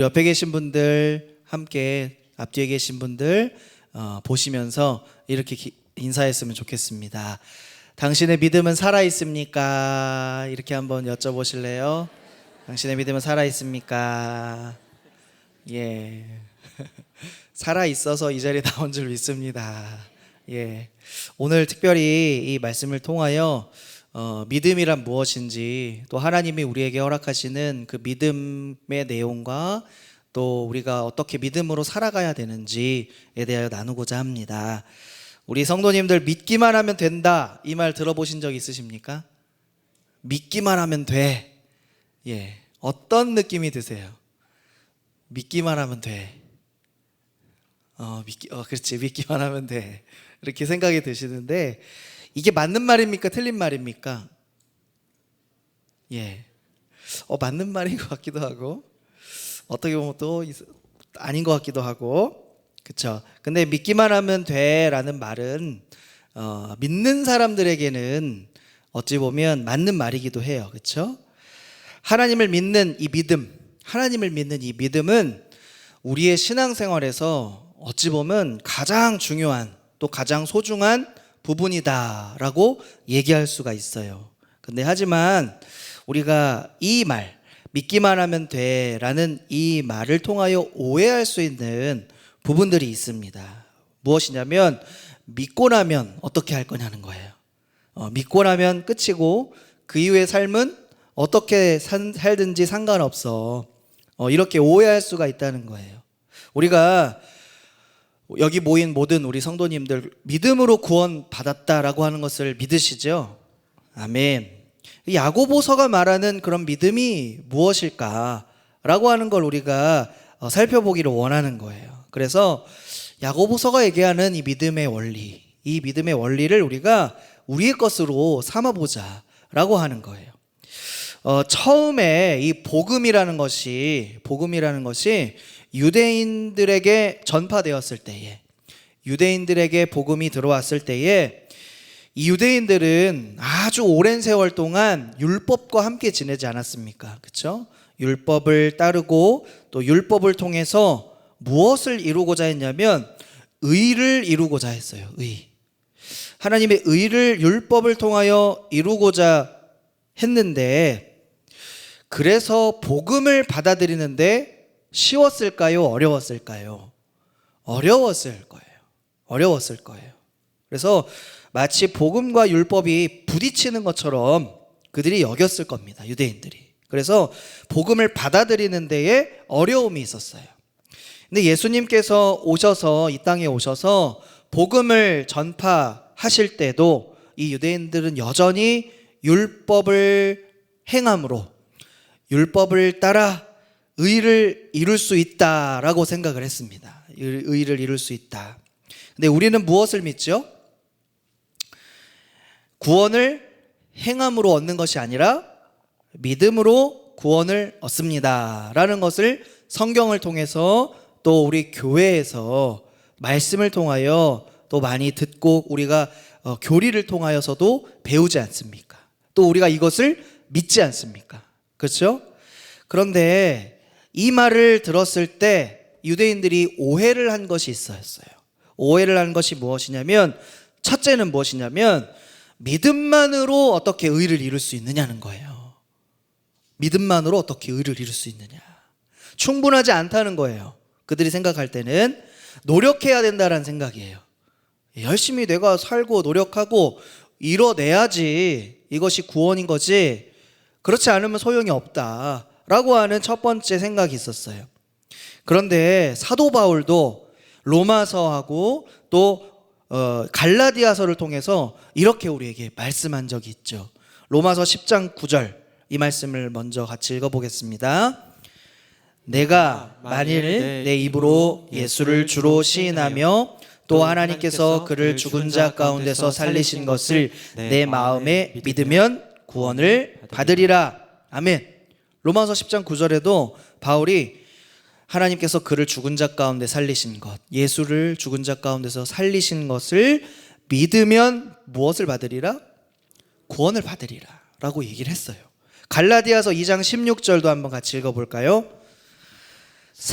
옆에 계신 분들 함께 앞뒤에 계신 분들 보시면서 이렇게 인사했으면 좋겠습니다. 당신의 믿음은 살아 있습니까? 이렇게 한번 여쭤보실래요? 당신의 믿음은 살아 있습니까? 예. 살아 있어서 이 자리에 나온 줄 믿습니다. 예. 오늘 특별히 이 말씀을 통하여 믿음이란 무엇인지, 또 하나님이 우리에게 허락하시는 그 믿음의 내용과 또 우리가 어떻게 믿음으로 살아가야 되는지에 대하여 나누고자 합니다. 우리 성도님들, 믿기만 하면 된다, 이 말 들어보신 적 있으십니까? 믿기만 하면 돼. 예. 어떤 느낌이 드세요? 믿기만 하면 돼. 그렇지. 믿기만 하면 돼. 이렇게 생각이 드시는데, 이게 맞는 말입니까? 틀린 말입니까? 예. 맞는 말인 것 같기도 하고, 어떻게 보면 또 아닌 것 같기도 하고, 그쵸? 근데 믿기만 하면 돼 라는 말은, 믿는 사람들에게는 어찌 보면 맞는 말이기도 해요. 그쵸? 하나님을 믿는 이 믿음은 우리의 신앙생활에서 어찌 보면 가장 중요한, 또 가장 소중한 부분이다라고 얘기할 수가 있어요. 근데 하지만 우리가 이 말, 믿기만 하면 돼라는 이 말을 통하여 오해할 수 있는 부분들이 있습니다. 무엇이냐면, 믿고 나면 어떻게 할 거냐는 거예요. 믿고 나면 끝이고 그 이후의 삶은 어떻게 살든지 상관없어. 이렇게 오해할 수가 있다는 거예요. 우리가 여기 모인 모든 우리 성도님들, 믿음으로 구원 받았다라고 하는 것을 믿으시죠? 아멘. 야고보서가 말하는 그런 믿음이 무엇일까라고 하는 걸 우리가 살펴보기를 원하는 거예요. 그래서 야고보서가 얘기하는 이 믿음의 원리, 이 믿음의 원리를 우리가 우리의 것으로 삼아보자라고 하는 거예요. 처음에 이 복음이라는 것이 유대인들에게 전파되었을 때에, 유대인들에게 복음이 들어왔을 때에, 이 유대인들은 아주 오랜 세월 동안 율법과 함께 지내지 않았습니까? 그렇죠? 율법을 따르고 또 율법을 통해서 무엇을 이루고자 했냐면 의를 이루고자 했어요. 하나님의 의를 율법을 통하여 이루고자 했는데, 그래서 복음을 받아들이는데 쉬웠을까요? 어려웠을까요? 어려웠을 거예요. 그래서 마치 복음과 율법이 부딪히는 것처럼 그들이 여겼을 겁니다, 유대인들이. 그래서 복음을 받아들이는 데에 어려움이 있었어요. 근데 예수님께서 오셔서, 이 땅에 오셔서 복음을 전파하실 때도 이 유대인들은 여전히 율법을 행함으로, 율법을 따라 의를 이룰 수 있다라고 생각을 했습니다. 의를 이룰 수 있다. 근데 우리는 무엇을 믿죠? 구원을 행함으로 얻는 것이 아니라 믿음으로 구원을 얻습니다 라는 것을 성경을 통해서, 또 우리 교회에서 말씀을 통하여 또 많이 듣고, 우리가 교리를 통하여서도 배우지 않습니까? 또 우리가 이것을 믿지 않습니까? 그렇죠? 그런데 이 말을 들었을 때 유대인들이 오해를 한 것이 있었어요. 오해를 한 것이 무엇이냐면, 첫째는 무엇이냐면, 믿음만으로 어떻게 의를 이룰 수 있느냐는 거예요. 믿음만으로 어떻게 의를 이룰 수 있느냐. 충분하지 않다는 거예요. 그들이 생각할 때는 노력해야 된다는 생각이에요. 열심히 내가 살고 노력하고 이뤄내야지 이것이 구원인 거지, 그렇지 않으면 소용이 없다라고 하는 첫 번째 생각이 있었어요. 그런데 사도 바울도 로마서하고 또 갈라디아서를 통해서 이렇게 우리에게 말씀한 적이 있죠. 로마서 10장 9절, 이 말씀을 먼저 같이 읽어보겠습니다. 내가 만일 내 입으로 예수를 주로 시인하며 또 하나님께서 그를 죽은 자 가운데서 살리신 것을 내 마음에 믿으면 구원을 받으리라. 아멘. 로마서 10장 9절에도 바울이 하나님께서 그를 죽은 자 가운데 살리신 것, 예수를 죽은 자 가운데서 살리신 것을 믿으면 무엇을 받으리라? 구원을 받으리라 라고 얘기를 했어요. 갈라디아서 2장 16절도 한번 같이 읽어볼까요?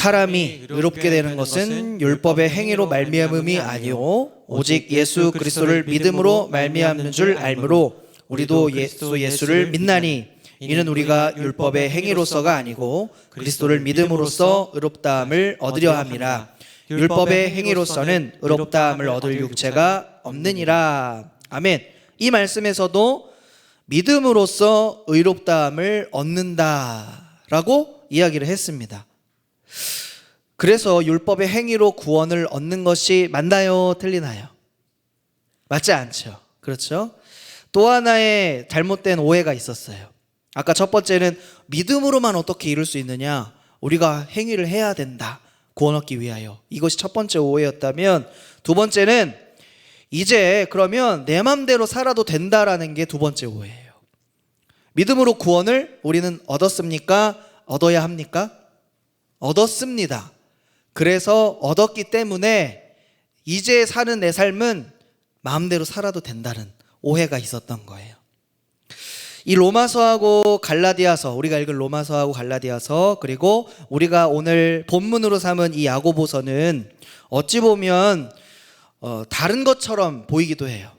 사람이 의롭게 되는 것은 율법의 행위로 말미암음이 아니요 오직 예수 그리스도를 믿음으로 말미암는 줄 알므로 우리도 예수를 믿나니 이는 우리가 율법의 행위로서가 아니고 그리스도를 믿음으로써 의롭다함을 얻으려 함이라. 율법의 행위로서는 의롭다함을 얻을 육체가 없느니라. 아멘. 이 말씀에서도 믿음으로써 의롭다함을 얻는다라고 이야기를 했습니다. 그래서 율법의 행위로 구원을 얻는 것이 맞나요? 틀리나요? 맞지 않죠. 그렇죠? 또 하나의 잘못된 오해가 있었어요. 아까 첫 번째는 믿음으로만 어떻게 이룰 수 있느냐? 우리가 행위를 해야 된다. 구원 얻기 위하여. 이것이 첫 번째 오해였다면, 두 번째는 이제 그러면 내 맘대로 살아도 된다라는 게 두 번째 오해예요. 믿음으로 구원을 우리는 얻었습니까? 얻어야 합니까? 얻었습니다. 그래서 얻었기 때문에 이제 사는 내 삶은 마음대로 살아도 된다는 오해가 있었던 거예요. 이 로마서하고 갈라디아서, 우리가 읽은 로마서하고 갈라디아서, 그리고 우리가 오늘 본문으로 삼은 이 야고보서는 어찌 보면 다른 것처럼 보이기도 해요.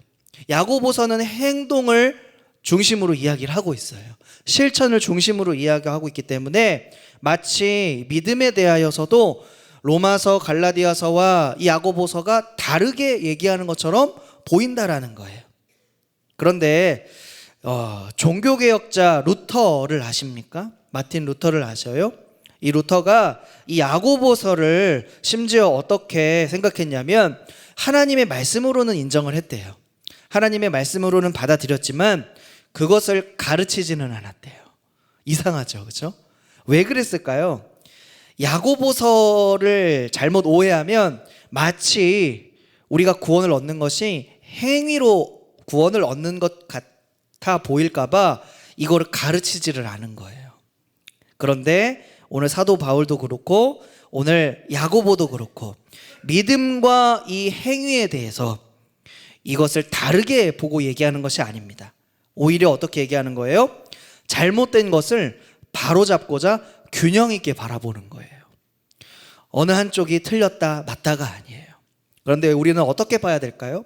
야고보서는 행동을 중심으로 이야기를 하고 있어요. 실천을 중심으로 이야기하고 있기 때문에 마치 믿음에 대하여서도 로마서, 갈라디아서와 이 야고보서가 다르게 얘기하는 것처럼 보인다라는 거예요. 그런데 종교개혁자 루터를 아십니까? 마틴 루터를 아셔요? 이 루터가 이 야고보서를 심지어 어떻게 생각했냐면 하나님의 말씀으로는 인정을 했대요. 하나님의 말씀으로는 받아들였지만 그것을 가르치지는 않았대요. 이상하죠, 그렇죠? 왜 그랬을까요? 야고보서를 잘못 오해하면 마치 우리가 구원을 얻는 것이 행위로 구원을 얻는 것 같아 보일까봐 이거를 가르치지를 않은 거예요. 그런데 오늘 사도 바울도 그렇고 오늘 야고보도 그렇고 믿음과 이 행위에 대해서 이것을 다르게 보고 얘기하는 것이 아닙니다. 오히려 어떻게 얘기하는 거예요? 잘못된 것을 바로잡고자 균형 있게 바라보는 거예요. 어느 한쪽이 틀렸다 맞다가 아니에요. 그런데 우리는 어떻게 봐야 될까요?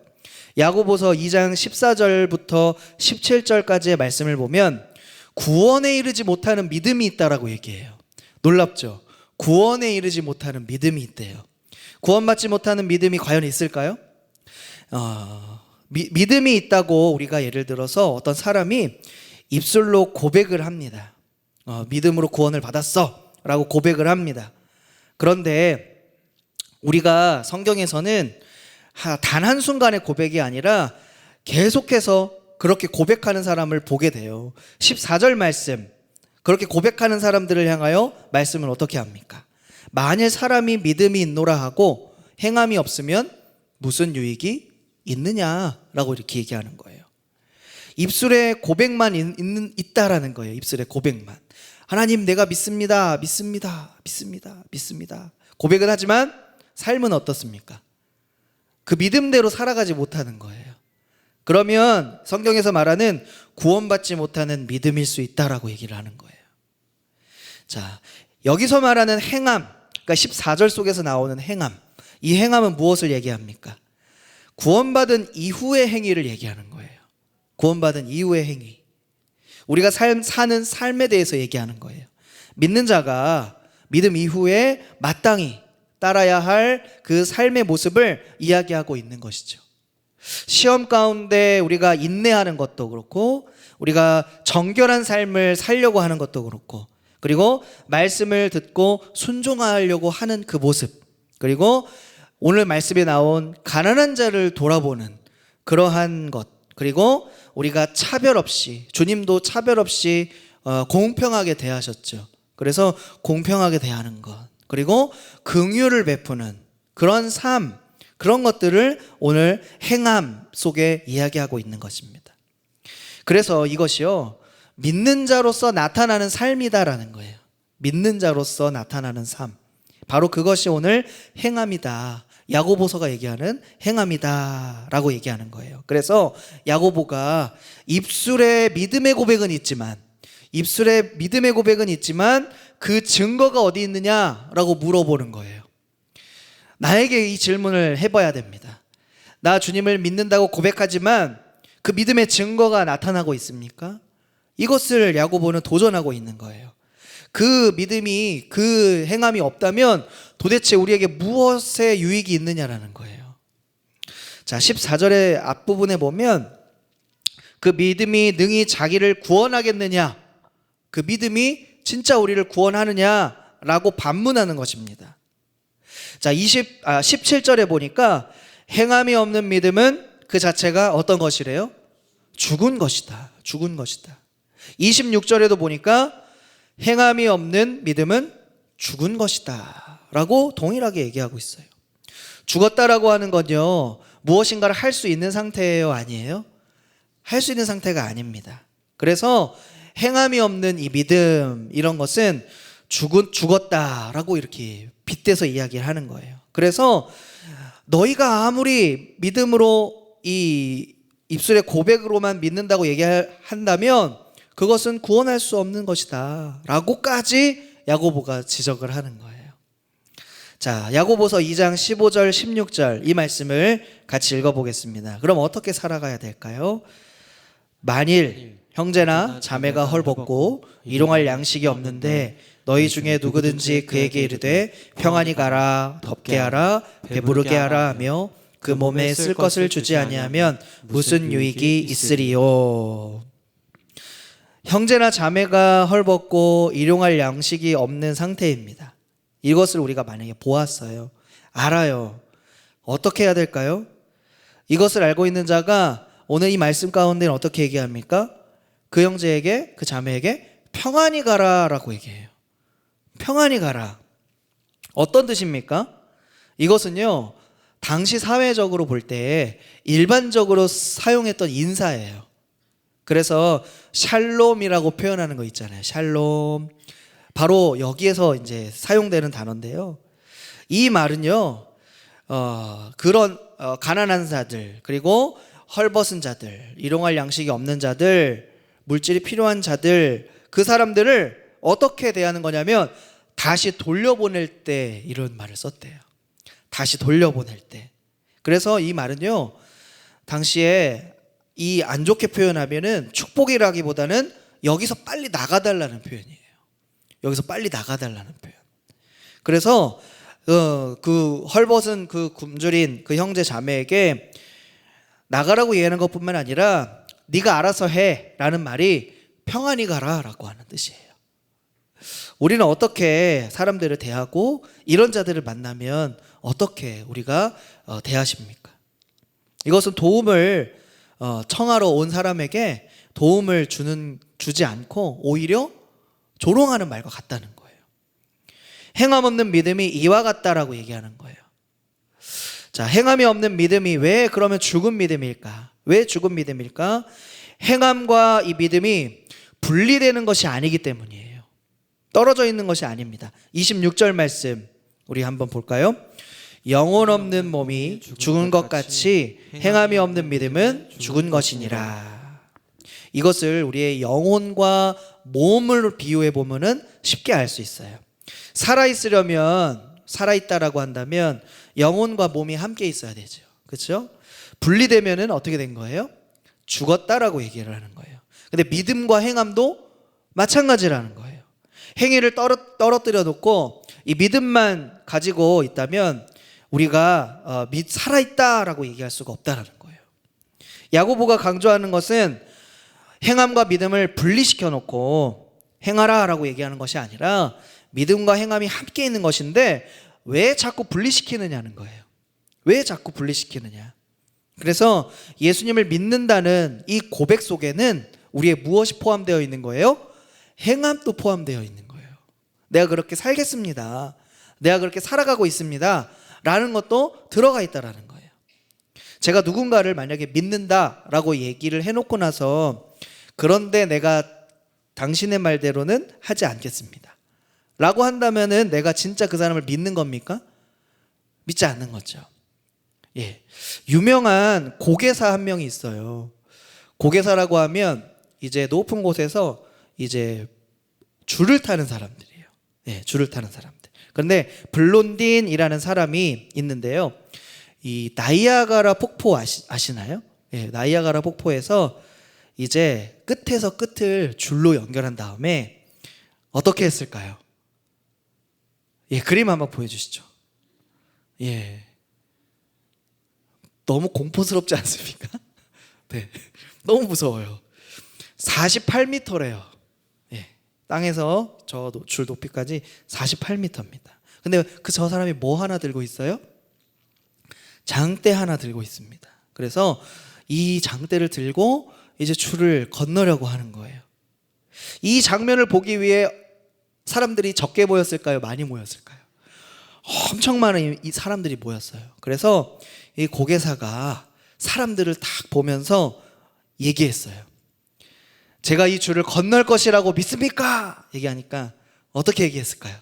야고보서 2장 14절부터 17절까지의 말씀을 보면 구원에 이르지 못하는 믿음이 있다라고 얘기해요. 놀랍죠? 구원에 이르지 못하는 믿음이 있대요. 구원받지 못하는 믿음이 과연 있을까요? 믿음이 있다고 우리가 예를 들어서 어떤 사람이 입술로 고백을 합니다. 믿음으로 구원을 받았어 라고 고백을 합니다. 그런데 우리가 성경에서는 단 한순간의 고백이 아니라 계속해서 그렇게 고백하는 사람을 보게 돼요. 14절 말씀, 그렇게 고백하는 사람들을 향하여 말씀을 어떻게 합니까? 만일 사람이 믿음이 있노라 하고 행함이 없으면 무슨 유익이 있느냐라고 이렇게 얘기하는 거예요. 입술에 고백만 있다라는 거예요. 입술에 고백만. 하나님 내가 믿습니다. 고백은 하지만 삶은 어떻습니까? 그 믿음대로 살아가지 못하는 거예요. 그러면 성경에서 말하는 구원받지 못하는 믿음일 수 있다라고 얘기를 하는 거예요. 자, 여기서 말하는 행함, 그러니까 14절 속에서 나오는 행함, 이 행함은 무엇을 얘기합니까? 구원받은 이후의 행위를 얘기하는 거예요. 구원받은 이후의 행위. 우리가 사는 삶에 대해서 얘기하는 거예요. 믿는 자가 믿음 이후에 마땅히 따라야 할 그 삶의 모습을 이야기하고 있는 것이죠. 시험 가운데 우리가 인내하는 것도 그렇고 우리가 정결한 삶을 살려고 하는 것도 그렇고 그리고 말씀을 듣고 순종하려고 하는 그 모습, 그리고 오늘 말씀에 나온 가난한 자를 돌아보는 그러한 것, 그리고 우리가 차별 없이, 주님도 차별 없이 공평하게 대하셨죠. 그래서 공평하게 대하는 것, 그리고 긍휼을 베푸는 그런 삶, 그런 것들을 오늘 행함 속에 이야기하고 있는 것입니다. 그래서 이것이요, 믿는 자로서 나타나는 삶이다라는 거예요. 믿는 자로서 나타나는 삶, 바로 그것이 오늘 행함이다, 야고보서가 얘기하는 행함이다 라고 얘기하는 거예요. 그래서 야고보가 입술에 믿음의 고백은 있지만 그 증거가 어디 있느냐라고 물어보는 거예요. 나에게 이 질문을 해봐야 됩니다. 나 주님을 믿는다고 고백하지만 그 믿음의 증거가 나타나고 있습니까? 이것을 야고보는 도전하고 있는 거예요. 그 믿음이, 그 행함이 없다면 도대체 우리에게 무엇의 유익이 있느냐라는 거예요. 자, 14절의 앞부분에 보면 그 믿음이 능히 자기를 구원하겠느냐, 그 믿음이 진짜 우리를 구원하느냐라고 반문하는 것입니다. 자, 17절에 보니까 행함이 없는 믿음은 그 자체가 어떤 것이래요? 죽은 것이다. 죽은 것이다. 26절에도 보니까 행함이 없는 믿음은 죽은 것이다 라고 동일하게 얘기하고 있어요. 죽었다라고 하는 건요, 무엇인가를 할 수 있는 상태예요? 아니에요? 할 수 있는 상태가 아닙니다. 그래서 행함이 없는 이 믿음, 이런 것은 죽었다라고 이렇게 빗대서 이야기를 하는 거예요. 그래서 너희가 아무리 믿음으로 이 입술의 고백으로만 믿는다고 얘기한다면 그것은 구원할 수 없는 것이다 라고까지 야고보가 지적을 하는 거예요. 자, 야고보서 2장 15절 16절 이 말씀을 같이 읽어보겠습니다. 그럼 어떻게 살아가야 될까요? 만일 형제나 자매가 헐벗고 일용할 양식이 없는데 너희 중에 누구든지 그에게 이르되 평안히 가라, 덥게 하라, 배부르게 하라 하며 그 몸에 쓸 것을 주지 아니하면 무슨 유익이 있으리요. 형제나 자매가 헐벗고 일용할 양식이 없는 상태입니다. 이것을 우리가 만약에 보았어요. 알아요. 어떻게 해야 될까요? 이것을 알고 있는 자가 오늘 이 말씀 가운데는 어떻게 얘기합니까? 그 형제에게, 그 자매에게 평안히 가라 라고 얘기해요. 평안히 가라. 어떤 뜻입니까? 이것은요, 당시 사회적으로 볼 때 일반적으로 사용했던 인사예요. 그래서 샬롬이라고 표현하는 거 있잖아요. 샬롬. 바로 여기에서 이제 사용되는 단어인데요. 이 말은요, 그런 가난한 자들, 그리고 헐벗은 자들, 일용할 양식이 없는 자들, 물질이 필요한 자들, 그 사람들을 어떻게 대하는 거냐면 다시 돌려보낼 때 이런 말을 썼대요. 다시 돌려보낼 때. 그래서 이 말은요, 당시에 이 안 좋게 표현하면은 축복이라기보다는 여기서 빨리 나가달라는 표현이에요. 여기서 빨리 나가달라는 표현. 그래서 그 헐벗은 그 굶주린 그 형제 자매에게 나가라고 얘기하는 것뿐만 아니라 네가 알아서 해 라는 말이 평안히 가라 라고 하는 뜻이에요. 우리는 어떻게 사람들을 대하고 이런 자들을 만나면 어떻게 우리가 대하십니까? 이것은 도움을 청하러 온 사람에게 도움을 주지 않고 오히려 조롱하는 말과 같다는 거예요. 행함 없는 믿음이 이와 같다라고 얘기하는 거예요. 자, 행함이 없는 믿음이 왜 그러면 죽은 믿음일까? 왜 죽은 믿음일까? 행함과 이 믿음이 분리되는 것이 아니기 때문이에요. 떨어져 있는 것이 아닙니다. 26절 말씀 우리 한번 볼까요? 영혼 없는 몸이 죽은 것 같이 행함이 없는 믿음은 죽은 것이니라. 이것을 우리의 영혼과 몸을 비유해 보면은 쉽게 알 수 있어요. 살아있으려면, 살아있다라고 한다면 영혼과 몸이 함께 있어야 되죠. 그렇죠? 분리되면은 어떻게 된 거예요? 죽었다라고 얘기를 하는 거예요. 근데 믿음과 행함도 마찬가지라는 거예요. 행위를 떨어뜨려 놓고 이 믿음만 가지고 있다면 우리가 살아있다라고 얘기할 수가 없다라는 거예요. 야고보가 강조하는 것은 행함과 믿음을 분리시켜 놓고 행하라라고 얘기하는 것이 아니라 믿음과 행함이 함께 있는 것인데 왜 자꾸 분리시키느냐는 거예요. 왜 자꾸 분리시키느냐. 그래서 예수님을 믿는다는 이 고백 속에는 우리의 무엇이 포함되어 있는 거예요? 행함도 포함되어 있는 거예요. 내가 그렇게 살겠습니다. 내가 그렇게 살아가고 있습니다. 라는 것도 들어가 있다라는 거예요. 제가 누군가를 만약에 믿는다라고 얘기를 해놓고 나서 그런데 내가 당신의 말대로는 하지 않겠습니다. 라고 한다면은 내가 진짜 그 사람을 믿는 겁니까? 믿지 않는 거죠. 예. 유명한 고개사 한 명이 있어요. 고개사라고 하면 이제 높은 곳에서 이제 줄을 타는 사람들이에요. 예, 줄을 타는 사람들. 그런데 블론딘이라는 사람이 있는데요. 이 나이아가라 폭포 아시나요? 예, 나이아가라 폭포에서 이제 끝에서 끝을 줄로 연결한 다음에 어떻게 했을까요? 예, 그림 한번 보여주시죠. 예, 너무 공포스럽지 않습니까? 네, 너무 무서워요. 48m래요. 예, 땅에서 저 줄 높이까지 48m입니다. 근데 저 사람이 뭐 하나 들고 있어요? 장대 하나 들고 있습니다. 그래서 이 장대를 들고 이제 줄을 건너려고 하는 거예요. 이 장면을 보기 위해 사람들이 적게 모였을까요? 많이 모였을까요? 엄청 많은 이 사람들이 모였어요. 그래서 이 고개사가 사람들을 딱 보면서 얘기했어요. 제가 이 줄을 건널 것이라고 믿습니까? 얘기하니까 어떻게 얘기했을까요?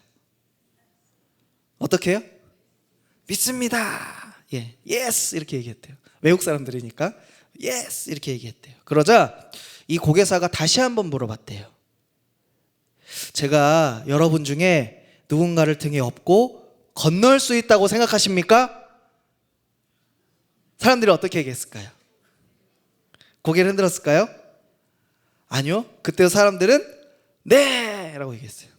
어떻게 해요? 믿습니다. 예, 예스 이렇게 얘기했대요. 외국 사람들이니까 예스 이렇게 얘기했대요. 그러자 이 고개사가 다시 한번 물어봤대요. 제가 여러분 중에 누군가를 등에 업고 건널 수 있다고 생각하십니까? 사람들이 어떻게 얘기했을까요? 고개를 흔들었을까요? 아니요. 그때 사람들은 네! 라고 얘기했어요.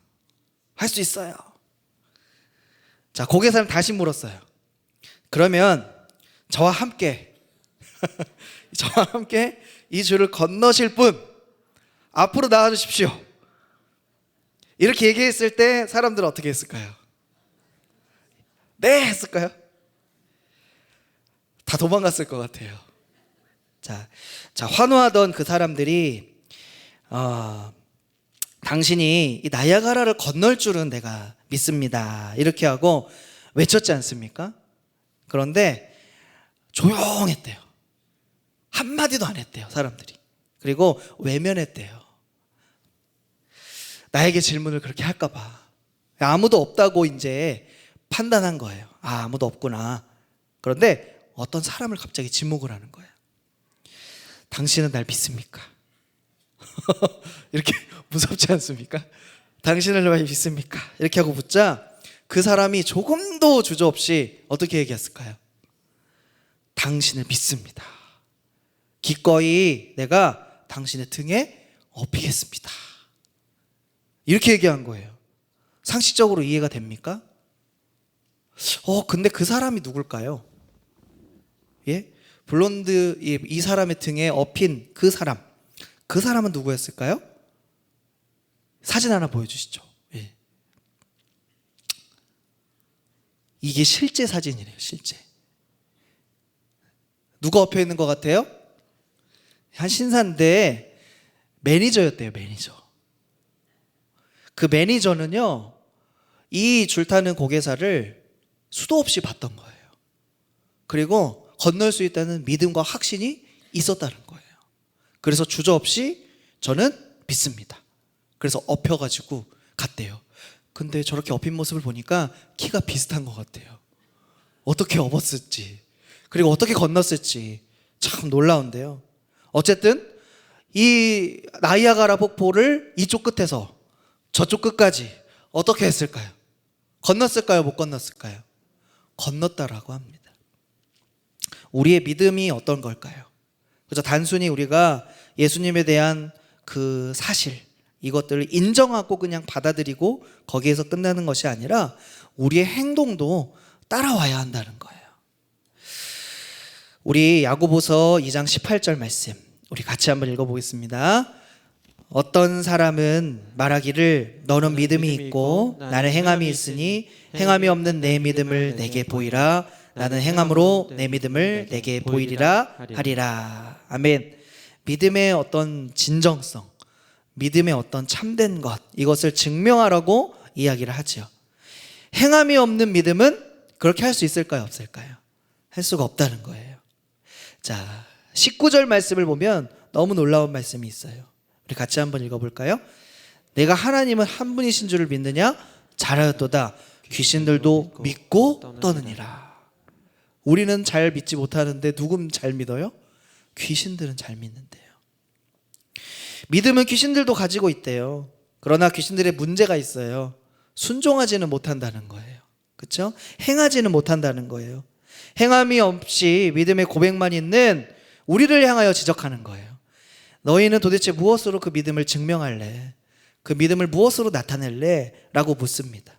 할 수 있어요. 자, 고개사는 다시 물었어요. 그러면 저와 함께 저와 함께 이 줄을 건너실 분 앞으로 나와 주십시오. 이렇게 얘기했을 때 사람들은 어떻게 했을까요? 네! 했을까요? 다 도망갔을 것 같아요. 자, 환호하던 그 사람들이 당신이 이 나야가라를 건널 줄은 내가 믿습니다. 이렇게 하고 외쳤지 않습니까? 그런데 조용했대요. 한마디도 안 했대요, 사람들이. 그리고 외면했대요. 나에게 질문을 그렇게 할까봐. 아무도 없다고 이제 판단한 거예요. 아무도 없구나. 그런데 어떤 사람을 갑자기 지목을 하는 거예요. 당신은 날 믿습니까? 이렇게 무섭지 않습니까? 당신을 날 믿습니까? 이렇게 하고 묻자 그 사람이 조금도 주저없이 어떻게 얘기했을까요? 당신을 믿습니다. 기꺼이 내가 당신의 등에 업히겠습니다. 이렇게 얘기한 거예요. 상식적으로 이해가 됩니까? 근데 그 사람이 누굴까요? 예? 블론드 이 사람의 등에 업힌 그 사람은 누구였을까요? 사진 하나 보여주시죠. 예. 이게 실제 사진이래요. 실제. 누가 업혀 있는 것 같아요? 한 신사인데 매니저였대요. 매니저. 그 매니저는요, 이 줄타는 고개사를 수도 없이 봤던 거예요. 그리고 건널 수 있다는 믿음과 확신이 있었다는 거예요. 그래서 주저없이 저는 믿습니다. 그래서 업혀가지고 갔대요. 근데 저렇게 업힌 모습을 보니까 키가 비슷한 것 같아요. 어떻게 업었을지, 그리고 어떻게 건넜을지 참 놀라운데요. 어쨌든 이 나이아가라 폭포를 이쪽 끝에서 저쪽 끝까지 어떻게 했을까요? 건넜을까요? 못 건넜을까요? 건넜다라고 합니다. 우리의 믿음이 어떤 걸까요? 그래서 단순히 우리가 예수님에 대한 그 사실, 이것들을 인정하고 그냥 받아들이고 거기에서 끝나는 것이 아니라 우리의 행동도 따라와야 한다는 거예요. 우리 야고보서 2장 18절 말씀 우리 같이 한번 읽어보겠습니다. 어떤 사람은 말하기를 너는 믿음이 있고 나는 행함이 있으니 행함이 없는 내 믿음을 내게 보이라. 나는 행함으로 내 믿음을 내게 보이리라 하리라. 아멘. 믿음의 어떤 진정성, 믿음의 어떤 참된 것, 이것을 증명하라고 이야기를 하죠. 행함이 없는 믿음은 그렇게 할 수 있을까요? 없을까요? 할 수가 없다는 거예요. 자, 19절 말씀을 보면 너무 놀라운 말씀이 있어요. 우리 같이 한번 읽어볼까요? 내가 하나님은 한 분이신 줄을 믿느냐? 잘하였도다. 귀신들도 믿고 떠느니라. 우리는 잘 믿지 못하는데 누군 잘 믿어요? 귀신들은 잘 믿는데요. 믿음은 귀신들도 가지고 있대요. 그러나 귀신들의 문제가 있어요. 순종하지는 못한다는 거예요. 그렇죠? 행하지는 못한다는 거예요. 행함이 없이 믿음의 고백만 있는 우리를 향하여 지적하는 거예요. 너희는 도대체 무엇으로 그 믿음을 증명할래? 그 믿음을 무엇으로 나타낼래? 라고 묻습니다.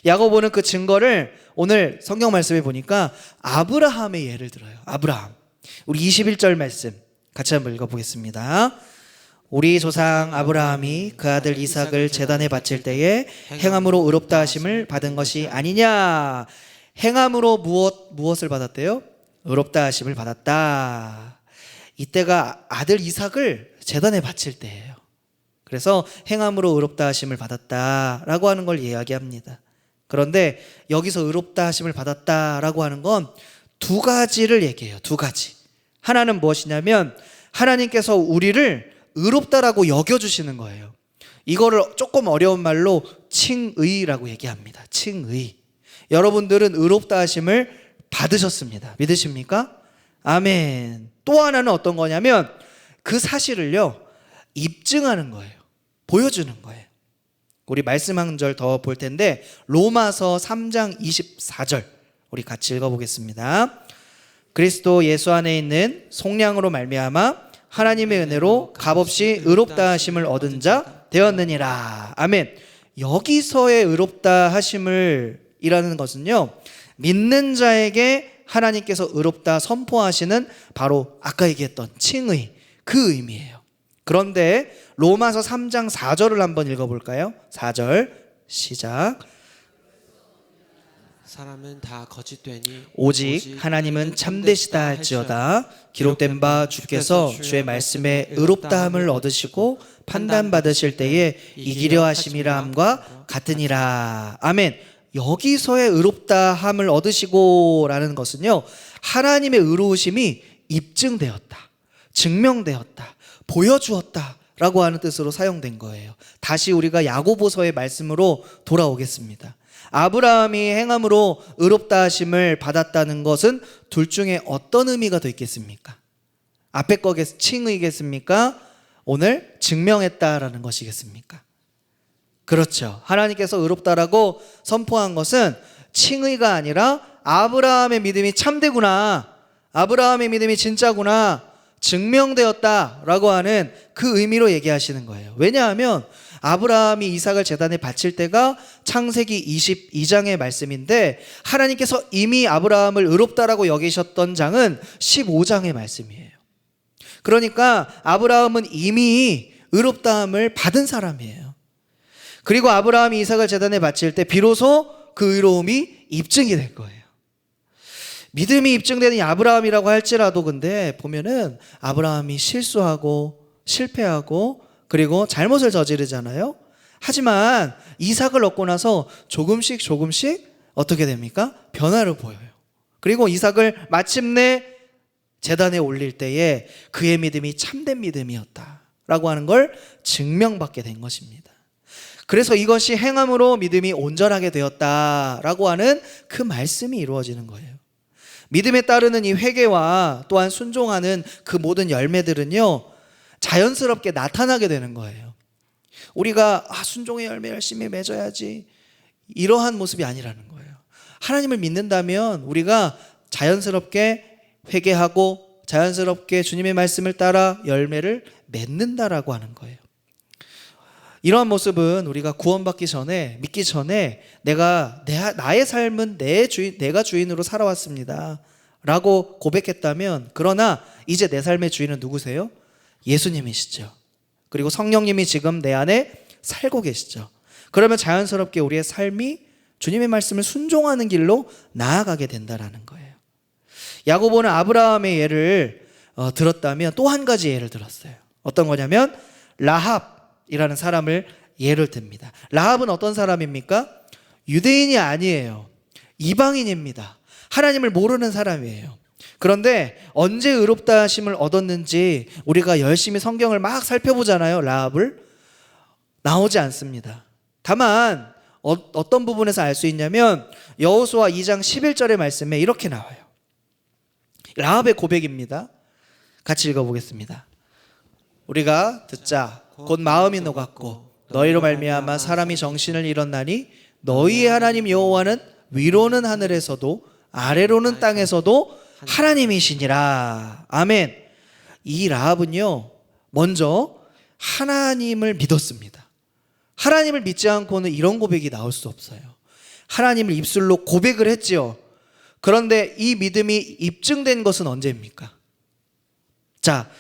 야고보는 그 증거를 오늘 성경 말씀에 보니까 아브라함의 예를 들어요. 아브라함. 우리 21절 말씀 같이 한번 읽어보겠습니다. 우리 조상 아브라함이 그 아들 이삭을 제단에 바칠 때에 행함으로 의롭다 하심을 받은 것이 아니냐. 행함으로 무엇을 받았대요? 의롭다 하심을 받았다. 이때가 아들 이삭을 제단에 바칠 때예요. 그래서 행함으로 의롭다 하심을 받았다라고 하는 걸 이야기합니다. 그런데 여기서 의롭다 하심을 받았다라고 하는 건 두 가지를 얘기해요. 두 가지. 하나는 무엇이냐면 하나님께서 우리를 의롭다라고 여겨주시는 거예요. 이거를 조금 어려운 말로 칭의라고 얘기합니다. 칭의. 여러분들은 의롭다 하심을 받으셨습니다. 믿으십니까? 아멘. 또 하나는 어떤 거냐면 그 사실을요 입증하는 거예요. 보여주는 거예요. 우리 말씀 한 절 더 볼 텐데 로마서 3장 24절 우리 같이 읽어보겠습니다. 그리스도 예수 안에 있는 속량으로 말미암아 하나님의 은혜로 값없이 의롭다 하심을 얻은 자 되었느니라. 아멘. 여기서의 의롭다 하심을 이라는 것은요 믿는 자에게 하나님께서 의롭다 선포하시는 바로 아까 얘기했던 칭의 그 의미예요. 그런데 로마서 3장 4절을 한번 읽어볼까요? 4절 시작. 사람은 다 거짓되니 오직 하나님은 참되시다 할지어다. 기록된 바 주께서 주의 말씀에 의롭다함을 얻으시고 판단받으실 때에 이기려 하심이라 함과 같으니라. 아멘. 여기서의 의롭다함을 얻으시고 라는 것은요 하나님의 의로우심이 입증되었다, 증명되었다, 보여주었다 라고 하는 뜻으로 사용된 거예요. 다시 우리가 야고보서의 말씀으로 돌아오겠습니다. 아브라함이 행함으로 의롭다 하심을 받았다는 것은 둘 중에 어떤 의미가 더 있겠습니까? 앞에 거겠 칭의겠습니까? 오늘 증명했다라는 것이겠습니까? 그렇죠. 하나님께서 의롭다라고 선포한 것은 칭의가 아니라 아브라함의 믿음이 참되구나, 아브라함의 믿음이 진짜구나, 증명되었다라고 하는 그 의미로 얘기하시는 거예요. 왜냐하면 아브라함이 이삭을 제단에 바칠 때가 창세기 22장의 말씀인데 하나님께서 이미 아브라함을 의롭다라고 여기셨던 장은 15장의 말씀이에요. 그러니까 아브라함은 이미 의롭다함을 받은 사람이에요. 그리고 아브라함이 이삭을 제단에 바칠 때 비로소 그 의로움이 입증이 된 거예요. 믿음이 입증되는 아브라함이라고 할지라도 근데 보면은 아브라함이 실수하고 실패하고 그리고 잘못을 저지르잖아요. 하지만 이삭을 얻고 나서 조금씩 어떻게 됩니까? 변화를 보여요. 그리고 이삭을 마침내 제단에 올릴 때에 그의 믿음이 참된 믿음이었다라고 하는 걸 증명받게 된 것입니다. 그래서 이것이 행함으로 믿음이 온전하게 되었다라고 하는 그 말씀이 이루어지는 거예요. 믿음에 따르는 이 회개와 또한 순종하는 그 모든 열매들은요 자연스럽게 나타나게 되는 거예요. 우리가 순종의 열매 열심히 맺어야지 이러한 모습이 아니라는 거예요. 하나님을 믿는다면 우리가 자연스럽게 회개하고 자연스럽게 주님의 말씀을 따라 열매를 맺는다라고 하는 거예요. 이러한 모습은 우리가 구원받기 전에, 믿기 전에 나의 삶은 내가 주인으로 살아왔습니다 라고 고백했다면, 그러나 이제 내 삶의 주인은 누구세요? 예수님이시죠. 그리고 성령님이 지금 내 안에 살고 계시죠. 그러면 자연스럽게 우리의 삶이 주님의 말씀을 순종하는 길로 나아가게 된다라는 거예요. 야고보는 아브라함의 예를 들었다면 또 한 가지 예를 들었어요. 어떤 거냐면 라합이라는 사람을 예를 듭니다. 라합은 어떤 사람입니까? 유대인이 아니에요. 이방인입니다. 하나님을 모르는 사람이에요. 그런데 언제 의롭다 하심을 얻었는지 우리가 열심히 성경을 막 살펴보잖아요. 라합을 나오지 않습니다. 다만 어떤 부분에서 알 수 있냐면 여호수아 2장 11절의 말씀에 이렇게 나와요. 라합의 고백입니다. 같이 읽어보겠습니다. 우리가 듣자 곧 마음이 녹았고 너희로 말미암아 사람이 정신을 잃었나니 너희의 하나님 여호와는 위로는 하늘에서도 아래로는 땅에서도 하나님이시니라. 아멘. 이 라합은요, 먼저 하나님을 믿었습니다. 하나님을 믿지 않고는 이런 고백이 나올 수 없어요. 하나님을 입술로 고백을 했지요. 그런데 이 믿음이 입증된 것은 언제입니까? 자,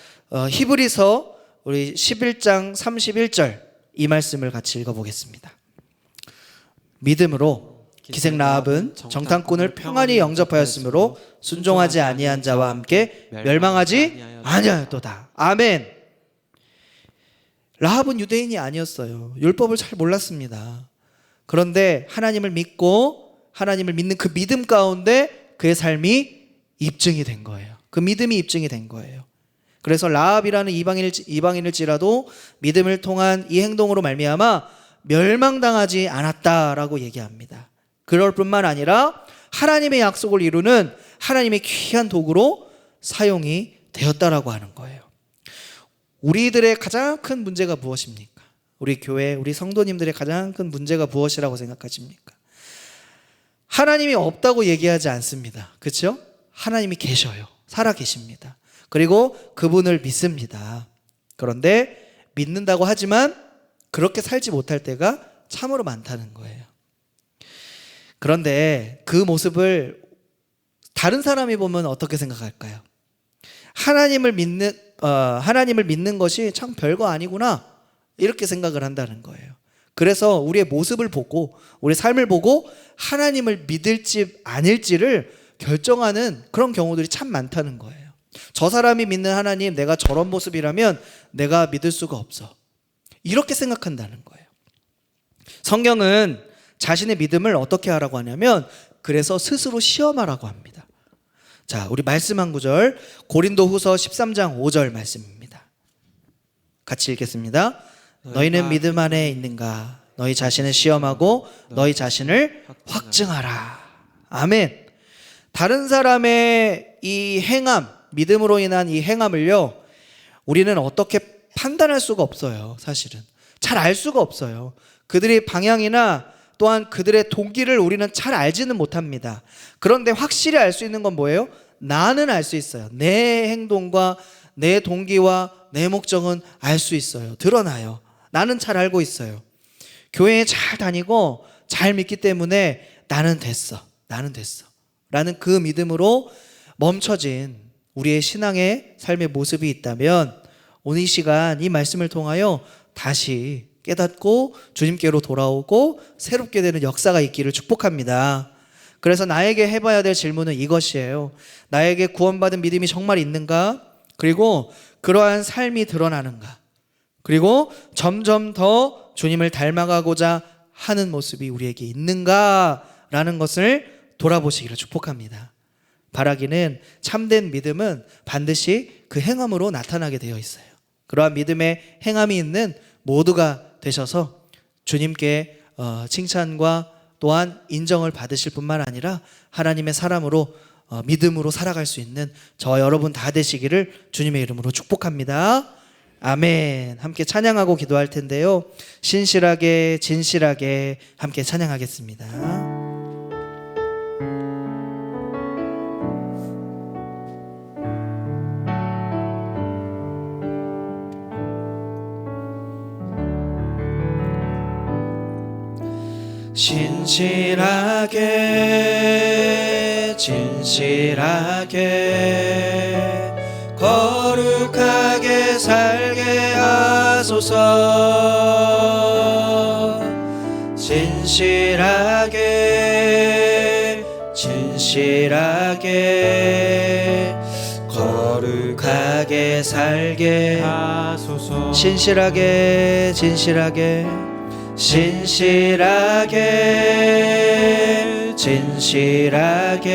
히브리서 우리 11장 31절 이 말씀을 같이 읽어보겠습니다. 믿음으로 기생 라합은 정탐꾼을 평안히 영접하였으므로 순종하지 아니한 자와 함께 멸망하지 아니하였도다. 아멘. 라합은 유대인이 아니었어요. 율법을 잘 몰랐습니다. 그런데 하나님을 믿고 하나님을 믿는 그 믿음 가운데 그의 삶이 입증이 된 거예요. 그 믿음이 입증이 된 거예요. 그래서 라합이라는 이방인일지라도 믿음을 통한 이 행동으로 말미암아 멸망당하지 않았다라고 얘기합니다. 그럴 뿐만 아니라 하나님의 약속을 이루는 하나님의 귀한 도구로 사용이 되었다라고 하는 거예요. 우리들의 가장 큰 문제가 무엇입니까? 우리 교회, 우리 성도님들의 가장 큰 문제가 무엇이라고 생각하십니까? 하나님이 없다고 얘기하지 않습니다. 그렇죠? 하나님이 계셔요. 살아 계십니다. 그리고 그분을 믿습니다. 그런데 믿는다고 하지만 그렇게 살지 못할 때가 참으로 많다는 거예요. 그런데 그 모습을 다른 사람이 보면 어떻게 생각할까요? 하나님을 믿는 것이 참 별거 아니구나, 이렇게 생각을 한다는 거예요. 그래서 우리의 모습을 보고 우리 삶을 보고 하나님을 믿을지 아닐지를 결정하는 그런 경우들이 참 많다는 거예요. 저 사람이 믿는 하나님, 내가 저런 모습이라면 내가 믿을 수가 없어, 이렇게 생각한다는 거예요. 성경은 자신의 믿음을 어떻게 하라고 하냐면 그래서 스스로 시험하라고 합니다. 자, 우리 말씀 한 구절, 고린도후서 13장 5절 말씀입니다. 같이 읽겠습니다. 너희는 믿음 안에 있는가? 너희 자신을 시험하고 너희 자신을 확증하라. 아멘. 다른 사람의 이 행함, 믿음으로 인한 이 행함을요, 우리는 어떻게 판단할 수가 없어요. 사실은 잘 알 수가 없어요. 그들의 방향이나 또한 그들의 동기를 우리는 잘 알지는 못합니다. 그런데 확실히 알 수 있는 건 뭐예요? 나는 알 수 있어요. 내 행동과 내 동기와 내 목적은 알 수 있어요. 드러나요. 나는 잘 알고 있어요. 교회에 잘 다니고 잘 믿기 때문에 나는 됐어 라는 그 믿음으로 멈춰진 우리의 신앙의 삶의 모습이 있다면 오늘 이 시간 이 말씀을 통하여 다시 깨닫고 주님께로 돌아오고 새롭게 되는 역사가 있기를 축복합니다. 그래서 나에게 해봐야 될 질문은 이것이에요. 나에게 구원받은 믿음이 정말 있는가? 그리고 그러한 삶이 드러나는가? 그리고 점점 더 주님을 닮아가고자 하는 모습이 우리에게 있는가라는 것을 돌아보시기를 축복합니다. 바라기는 참된 믿음은 반드시 그 행함으로 나타나게 되어 있어요. 그러한 믿음의 행함이 있는 모두가 되셔서 주님께 칭찬과 또한 인정을 받으실 뿐만 아니라 하나님의 사람으로 믿음으로 살아갈 수 있는 저와 여러분 다 되시기를 주님의 이름으로 축복합니다. 아멘. 함께 찬양하고 기도할 텐데요, 신실하게 진실하게 함께 찬양하겠습니다. 신실하게 진실하게 거룩하게 살게 하소서. 진실하게 진실하게 거룩하게 살게 하소서. 신실하게 진실하게 신실하게 진실하게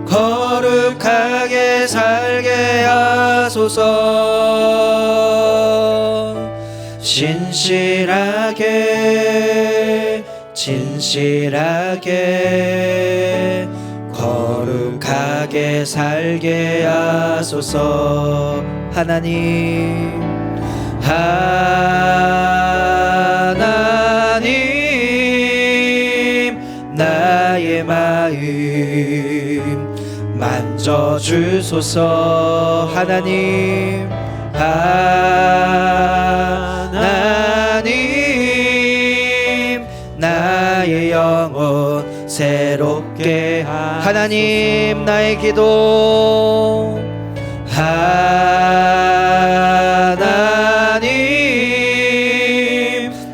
거룩하게 살게 하소서. 신실하게 진실하게 거룩하게 살게 하소서. 하나님 하나님 나의 마음 만져주소서. 하나님 하나님 나의 영혼 새롭게 하나님 나의 기도 하나님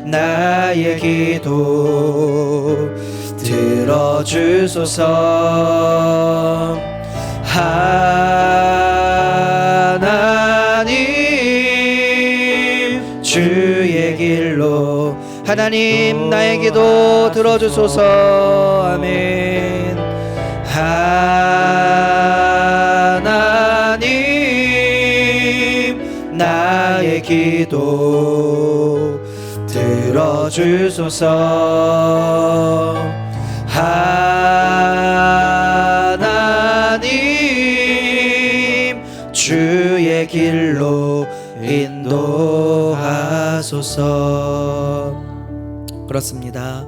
나의 기도 들어주소서. 하나님 주의 길로 하나님 나의 기도 들어주소서. 아멘. 하나님 나의 기도 들어주소서. 하나님 주의 길로 인도하소서. 그렇습니다.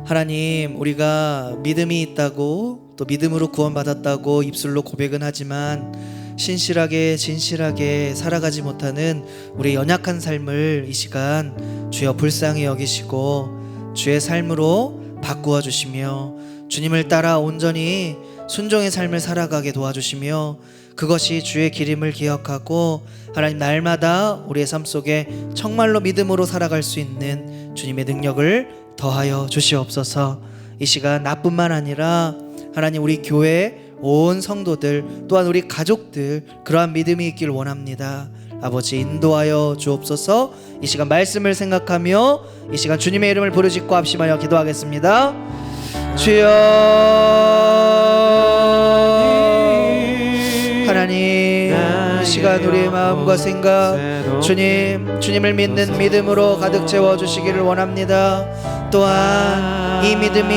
하나님, 우리가 믿음이 있다고 또 믿음으로 구원받았다고 입술로 고백은 하지만 신실하게 진실하게 살아가지 못하는 우리의 연약한 삶을 이 시간 주여 불쌍히 여기시고 주의 삶으로 바꾸어 주시며 주님을 따라 온전히 순종의 삶을 살아가게 도와주시며 그것이 주의 기림을 기억하고 하나님 날마다 우리의 삶 속에 정말로 믿음으로 살아갈 수 있는 주님의 능력을 더하여 주시옵소서. 이 시간 나뿐만 아니라 하나님 우리 교회 온 성도들 또한 우리 가족들 그러한 믿음이 있길 원합니다. 아버지 인도하여 주옵소서. 이 시간 말씀을 생각하며 이 시간 주님의 이름을 부르짖고 합심하여 기도하겠습니다. 주여 하나님 이 시간 우리의 마음과 생각 주님을 믿는 믿음으로 가득 채워주시기를 원합니다. 또한 이 믿음이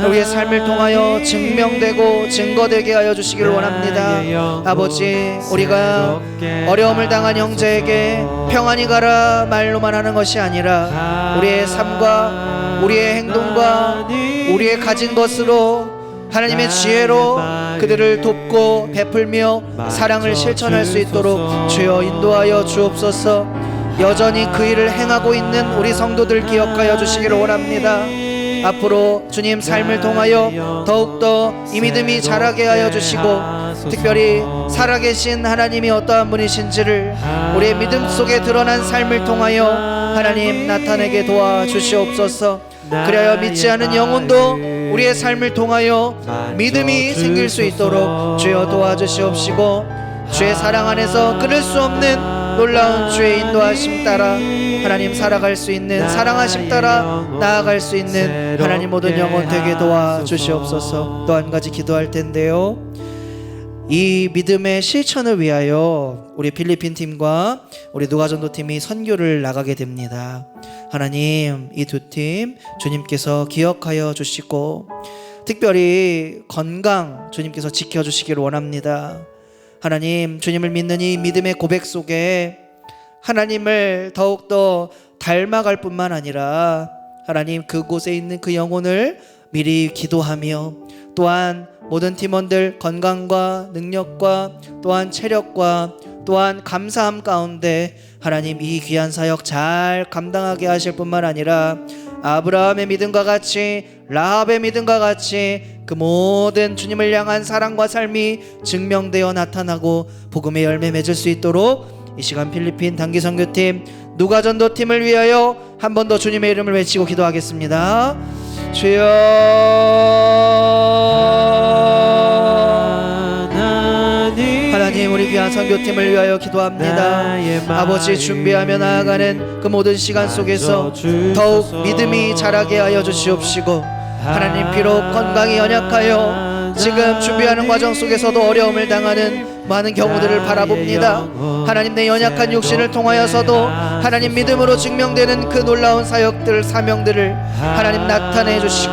우리의 삶을 통하여 증명되고 증거되게 하여 주시기를 원합니다. 아버지 우리가 어려움을 당한 형제에게 평안히 가라 말로만 하는 것이 아니라 우리의 삶과 우리의 행동과 우리의 가진 것으로 하나님의 지혜로 그들을 돕고 베풀며 사랑을 실천할 수 있도록 주여 인도하여 주옵소서. 여전히 그 일을 행하고 있는 우리 성도들 기억하여 주시기를 원합니다. 앞으로 주님 삶을 통하여 더욱더 이 믿음이 자라게 하여 주시고 특별히 살아계신 하나님이 어떠한 분이신지를 우리의 믿음 속에 드러난 삶을 통하여 하나님 나타내게 도와주시옵소서. 그리하여 믿지 않은 영혼도 우리의 삶을 통하여 믿음이 생길 수 있도록 주여 도와주시옵시고 주의 사랑 안에서 끊을 수 없는 놀라운 주의 인도하심 따라 하나님 살아갈 수 있는 사랑하심 따라 나아갈 수 있는 하나님 모든 영혼 되게 도와주시옵소서. 또 한 가지 기도할 텐데요, 이 믿음의 실천을 위하여 우리 필리핀 팀과 우리 누가전도 팀이 선교를 나가게 됩니다. 하나님 이 두 팀 주님께서 기억하여 주시고 특별히 건강 주님께서 지켜주시기를 원합니다. 하나님 주님을 믿는 이 믿음의 고백 속에 하나님을 더욱더 닮아갈 뿐만 아니라 하나님 그곳에 있는 그 영혼을 미리 기도하며 또한 모든 팀원들 건강과 능력과 또한 체력과 또한 감사함 가운데 하나님 이 귀한 사역 잘 감당하게 하실 뿐만 아니라 아브라함의 믿음과 같이 라합의 믿음과 같이 그 모든 주님을 향한 사랑과 삶이 증명되어 나타나고 복음의 열매 맺을 수 있도록 이 시간 필리핀 단기 선교팀 누가전도팀을 위하여 한 번 더 주님의 이름을 외치고 기도하겠습니다. 주여 하나님 우리 귀한 선교팀을 위하여 기도합니다. 아버지 준비하며 나아가는 그 모든 시간 속에서 더욱 믿음이 자라게 하여 주시옵시고 하나님 비록 건강이 연약하여 지금 준비하는 과정 속에서도 어려움을 당하는 많은 경우들을 바라봅니다. 하나님 내 연약한 육신을 통하여서도 하나님 믿음으로 증명되는 그 놀라운 사역들 사명들을 하나님 나타내 주시고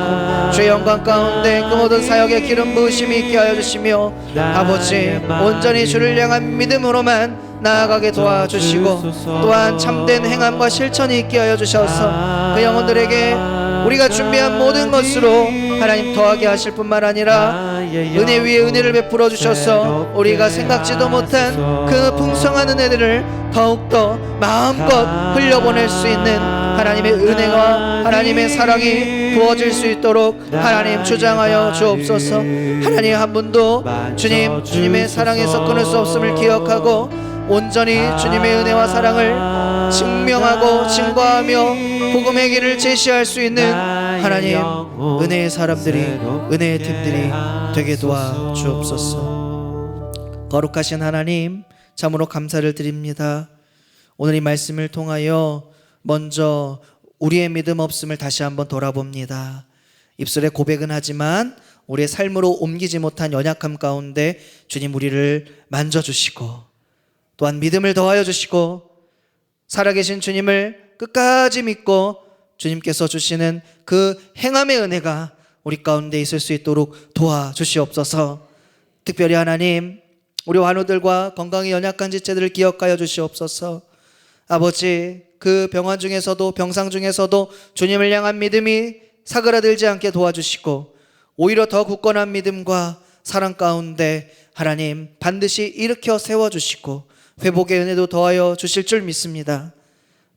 주의 영광 가운데 그 모든 사역의 기름 부으심이 있게 하여 주시며 아버지 온전히 주를 향한 믿음으로만 나아가게 도와주시고 또한 참된 행함과 실천이 있게 하여 주셔서 그 영혼들에게 우리가 준비한 모든 것으로 하나님 더하게 하실 뿐만 아니라 은혜 위에 은혜를 베풀어 주셔서 우리가 생각지도 못한 그 풍성한 은혜들을 더욱더 마음껏 흘려보낼 수 있는 하나님의 은혜와 하나님의 사랑이 부어질 수 있도록 하나님 주장하여 주옵소서. 하나님 한 분도 주님의 사랑에서 끊을 수 없음을 기억하고 온전히 주님의 은혜와 사랑을 증명하고 증거하며 복음의 길을 제시할 수 있는 하나님 은혜의 사람들이 은혜의 팀들이 되게 도와 주옵소서. 거룩하신 하나님 참으로 감사를 드립니다. 오늘 이 말씀을 통하여 먼저 우리의 믿음 없음을 다시 한번 돌아봅니다. 입술에 고백은 하지만 우리의 삶으로 옮기지 못한 연약함 가운데 주님 우리를 만져주시고 또한 믿음을 더하여 주시고 살아계신 주님을 끝까지 믿고 주님께서 주시는 그 행함의 은혜가 우리 가운데 있을 수 있도록 도와주시옵소서. 특별히 하나님 우리 환우들과 건강에 연약한 지체들을 기억하여 주시옵소서. 아버지 그 병환 중에서도 병상 중에서도 주님을 향한 믿음이 사그라들지 않게 도와주시고 오히려 더 굳건한 믿음과 사랑 가운데 하나님 반드시 일으켜 세워주시고 회복의 은혜도 더하여 주실 줄 믿습니다.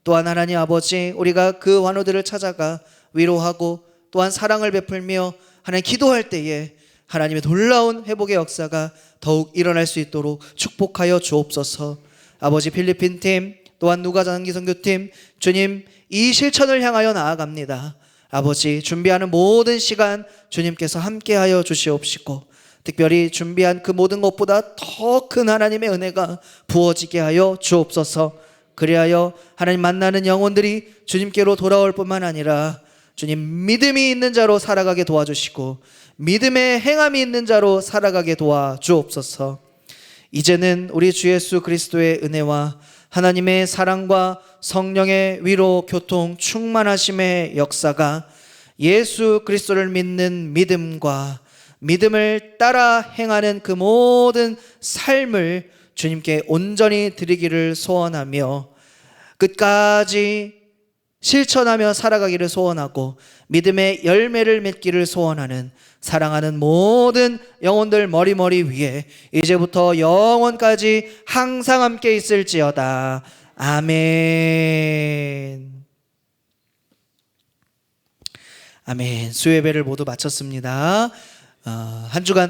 또한 하나님 아버지 우리가 그 환우들을 찾아가 위로하고 또한 사랑을 베풀며 하나님 기도할 때에 하나님의 놀라운 회복의 역사가 더욱 일어날 수 있도록 축복하여 주옵소서. 아버지 필리핀 팀 또한 누가 장기 선교팀 주님 이 실천을 향하여 나아갑니다. 아버지 준비하는 모든 시간 주님께서 함께하여 주시옵시고 특별히 준비한 그 모든 것보다 더 큰 하나님의 은혜가 부어지게 하여 주옵소서. 그리하여 하나님 만나는 영혼들이 주님께로 돌아올 뿐만 아니라 주님 믿음이 있는 자로 살아가게 도와주시고 믿음의 행함이 있는 자로 살아가게 도와주옵소서. 이제는 우리 주 예수 그리스도의 은혜와 하나님의 사랑과 성령의 위로 교통 충만하심의 역사가 예수 그리스도를 믿는 믿음과 믿음을 따라 행하는 그 모든 삶을 주님께 온전히 드리기를 소원하며 끝까지 실천하며 살아가기를 소원하고 믿음의 열매를 맺기를 소원하는 사랑하는 모든 영혼들 머리 위에 이제부터 영원까지 항상 함께 있을지어다. 아멘. 아멘. 수요예배를 모두 마쳤습니다. 한 주간